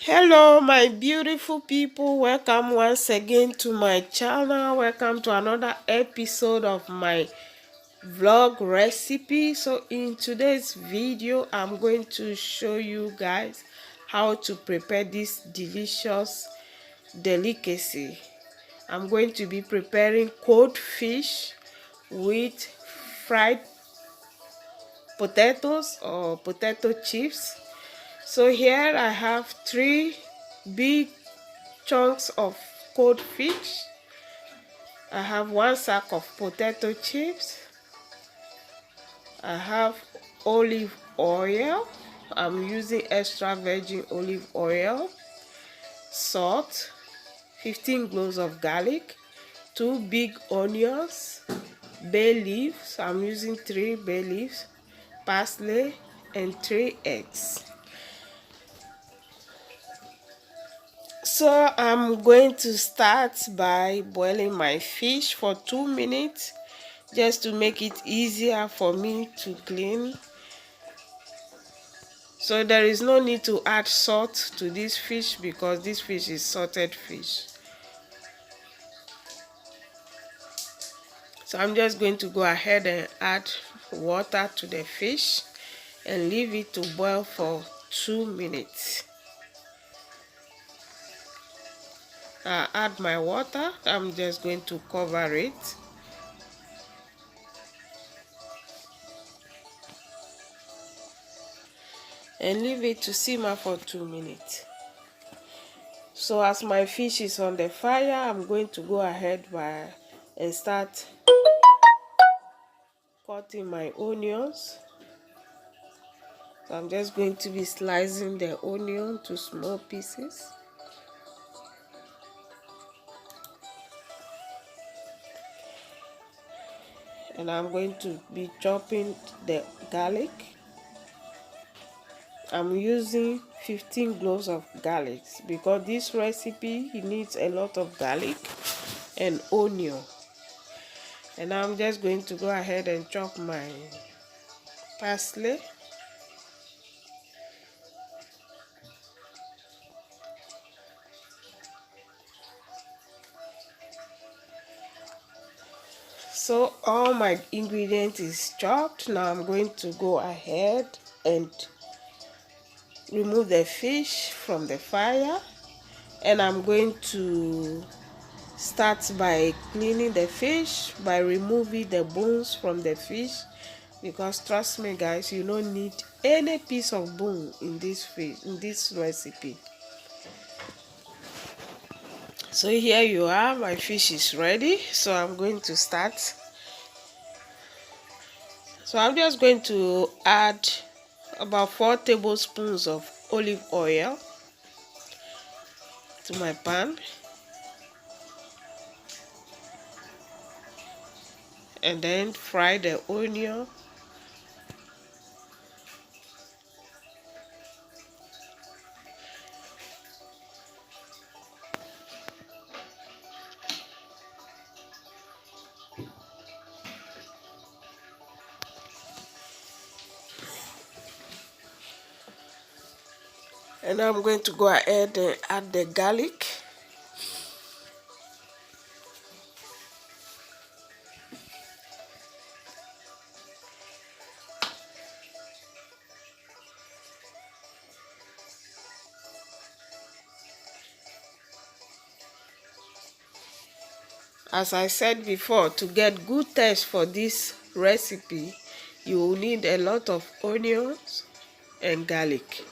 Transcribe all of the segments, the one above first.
Hello my beautiful people, welcome once again to my channel. Welcome to another episode of my vlog recipe. So in today's video I'm going to show you guys how to prepare this delicious delicacy. I'm going to be preparing cold fish with fried potatoes or potato chips. So here I have 3 big chunks of cold fish. I have 1 sack of potato chips. I have olive oil. I'm using extra virgin olive oil, salt, 15 cloves of garlic, 2 big onions, bay leaves. I'm using 3 bay leaves, parsley, and 3 eggs. So I'm going to start by boiling my fish for 2 minutes just to make it easier for me to clean. So there is no need to add salt to this fish because this fish is salted fish. So I'm just going to go ahead and add water to the fish and leave it to boil for 2 minutes. I add my water. I'm just going to cover it. And leave it to simmer for 2 minutes. So as my fish is on the fire, I'm going to go ahead and start cutting my onions. So I'm just going to be slicing the onion to small pieces. And I'm going to be chopping the garlic. I'm using 15 cloves of garlic because this recipe needs a lot of garlic and onion. And I'm just going to go ahead and chop my parsley. So all my ingredients is chopped. Now I'm going to go ahead and remove the fish from the fire, and I'm going to start by cleaning the fish by removing the bones from the fish, because trust me guys, you don't need any piece of bone in this fish, in this recipe. So here you are, my fish is ready. So I'm going to start. So I'm just going to add about 4 tablespoons of olive oil to my pan, and then fry the onion. And I'm going to go ahead and add the garlic. As I said before, to get good taste for this recipe, you will need a lot of onions and garlic.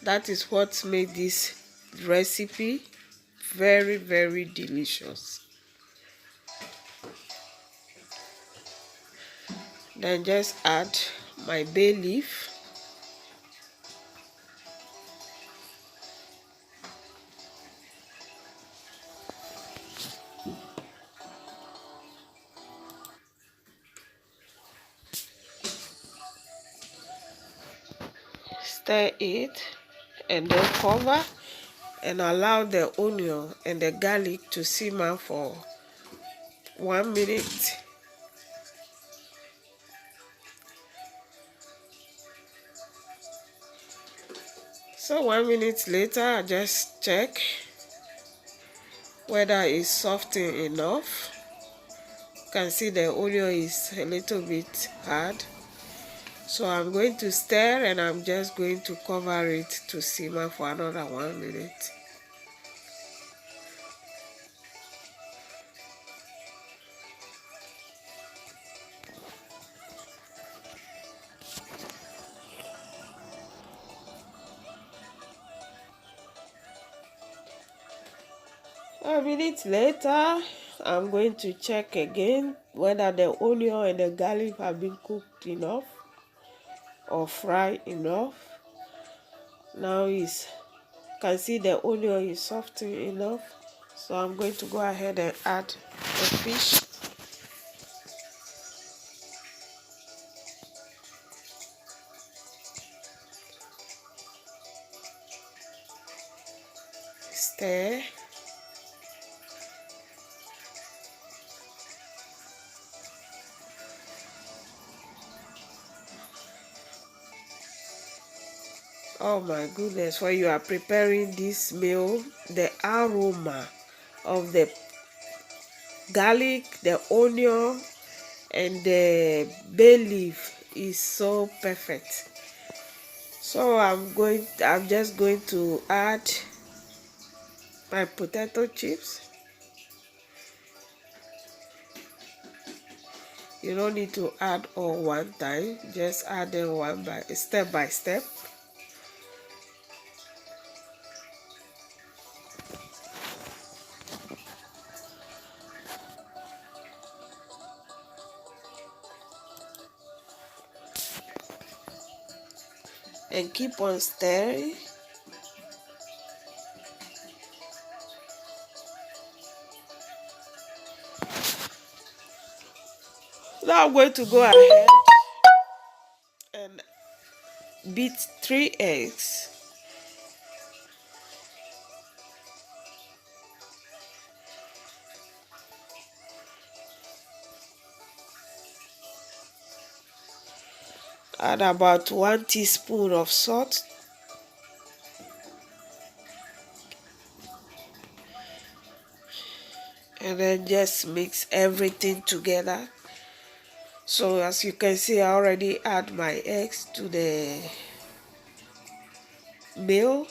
That is what made this recipe very, very delicious. Then just add my bay leaf. Stir it and then cover and allow the onion and the garlic to simmer for 1 minute. So 1 minute later, I just check whether it's softened enough. You can see the onion is a little bit hard. So I'm going to stir and I'm just going to cover it to simmer for another 1 minute. A minute later, I'm going to check again whether the onion and the garlic have been cooked enough or fried enough. Now you can see the onion is softened enough. So I'm going to go ahead and add the fish. Stir. Oh my goodness, when you are preparing this meal, the aroma of the garlic, the onion, and the bay leaf is so perfect. So I'm just going to add my potato chips. You don't need to add all one time, just add them step by step. And keep on stirring. Now I'm going to go ahead and beat 3 eggs. Add about 1 teaspoon of salt. And then just mix everything together. So as you can see, I already add my eggs to the meal.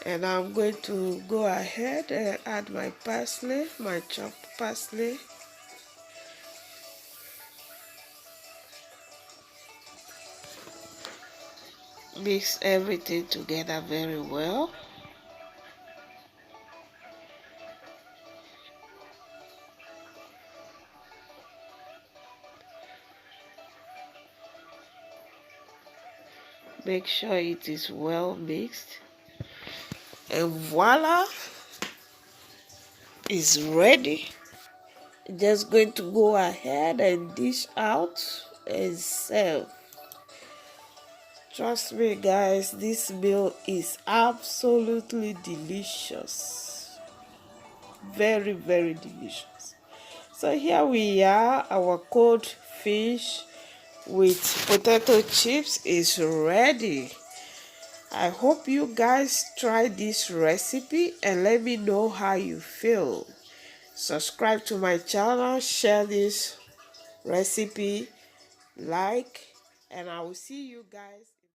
And I'm going to go ahead and add my parsley, my chopped parsley. Mix everything together very well. Make sure it is well mixed. And voila, it's ready. Just going to go ahead and dish out and serve. Trust me guys, this meal is absolutely delicious. Very, very delicious. So here we are, our cold fish with potato chips is ready. I hope you guys try this recipe and let me know how you feel. Subscribe to my channel, share this recipe, like, and I will see you guys